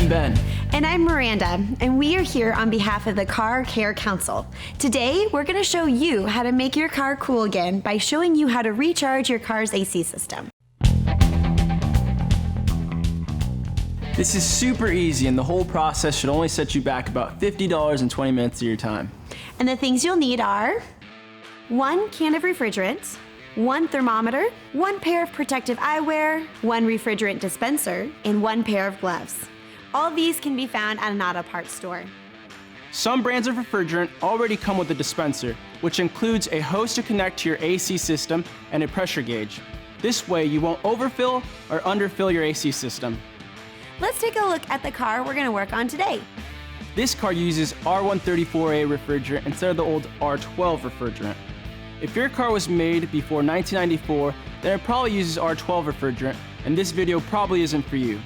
I'm Ben. And I'm Miranda, and we are here on behalf of the Car Care Council. Today, we're going to show you how to make your car cool again by showing you how to recharge your car's AC system. This is super easy, and the whole process should only set you back about $50 and 20 minutes of your time. And the things you'll need are 1 can of refrigerant, 1 thermometer, 1 pair of protective eyewear, 1 refrigerant dispenser, and 1 pair of gloves. All of these can be found at an auto parts store. Some brands of refrigerant already come with a dispenser, which includes a hose to connect to your AC system and a pressure gauge. This way you won't overfill or underfill your AC system. Let's take a look at the car we're going to work on today. This car uses R134A refrigerant instead of the old R12 refrigerant. If your car was made before 1994, then it probably uses R12 refrigerant, and this video probably isn't for you.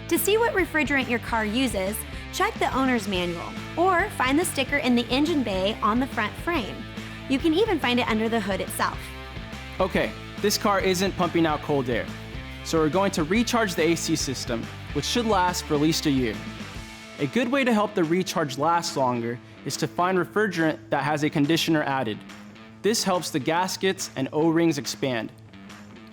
To see what refrigerant your car uses, check the owner's manual or find the sticker in the engine bay on the front frame. You can even find it under the hood itself. Okay, this car isn't pumping out cold air, so we're going to recharge the AC system, which should last for at least a year. A good way to help the recharge last longer is to find refrigerant that has a conditioner added. This helps the gaskets and O-rings expand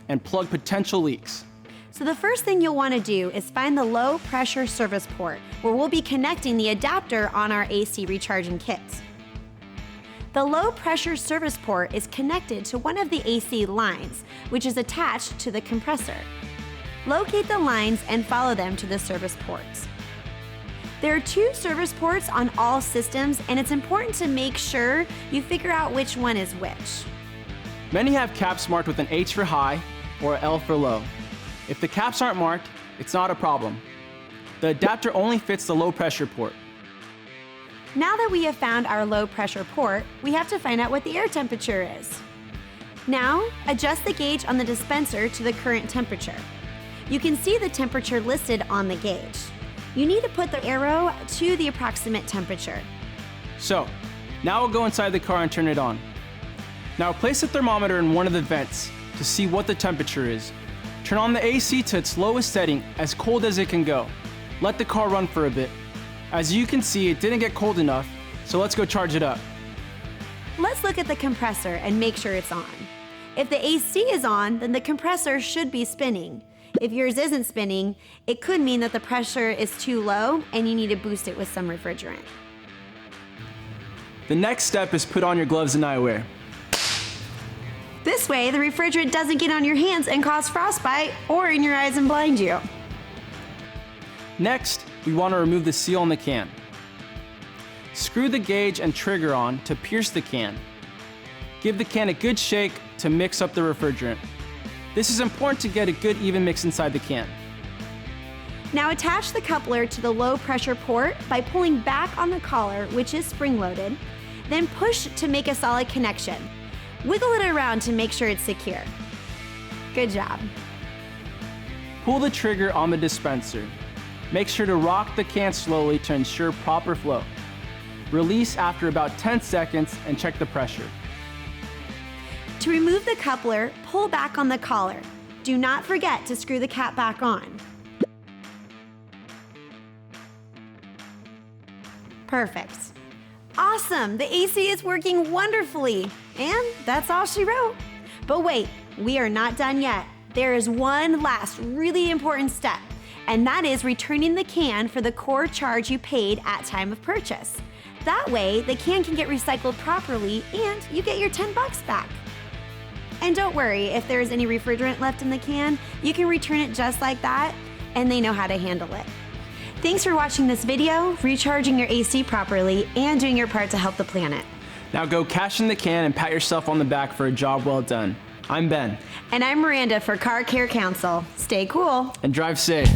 and plug potential leaks. So the first thing you'll want to do is find the low pressure service port where we'll be connecting the adapter on our AC recharging kit. The low pressure service port is connected to one of the AC lines, which is attached to the compressor. Locate the lines and follow them to the service ports. There are 2 service ports on all systems, and it's important to make sure you figure out which one is which. Many have caps marked with an H for high or an L for low. If the caps aren't marked, it's not a problem. The adapter only fits the low pressure port. Now that we have found our low pressure port, we have to find out what the air temperature is. Now, adjust the gauge on the dispenser to the current temperature. You can see the temperature listed on the gauge. You need to put the arrow to the approximate temperature. So, now we'll go inside the car and turn it on. Now place the thermometer in one of the vents to see what the temperature is. Turn on the AC to its lowest setting, as cold as it can go. Let the car run for a bit. As you can see, it didn't get cold enough, so let's go charge it up. Let's look at the compressor and make sure it's on. If the AC is on, then the compressor should be spinning. If yours isn't spinning, it could mean that the pressure is too low and you need to boost it with some refrigerant. The next step is put on your gloves and eyewear. This way, the refrigerant doesn't get on your hands and cause frostbite or in your eyes and blind you. Next, we want to remove the seal on the can. Screw the gauge and trigger on to pierce the can. Give the can a good shake to mix up the refrigerant. This is important to get a good even mix inside the can. Now attach the coupler to the low pressure port by pulling back on the collar, which is spring-loaded, then push to make a solid connection. Wiggle it around to make sure it's secure. Good job. Pull the trigger on the dispenser. Make sure to rock the can slowly to ensure proper flow. Release after about 10 seconds and check the pressure. To remove the coupler, pull back on the collar. Do not forget to screw the cap back on. Perfect. Awesome! The AC is working wonderfully. And that's all she wrote. But wait, we are not done yet. There is one last really important step, and that is returning the can for the core charge you paid at time of purchase. That way, the can get recycled properly and you get your $10 back. And don't worry, if there's any refrigerant left in the can, you can return it just like that, and they know how to handle it. Thanks for watching this video, recharging your AC properly, and doing your part to help the planet. Now go cash in the can and pat yourself on the back for a job well done. I'm Ben. And I'm Miranda for Car Care Council. Stay cool. And drive safe.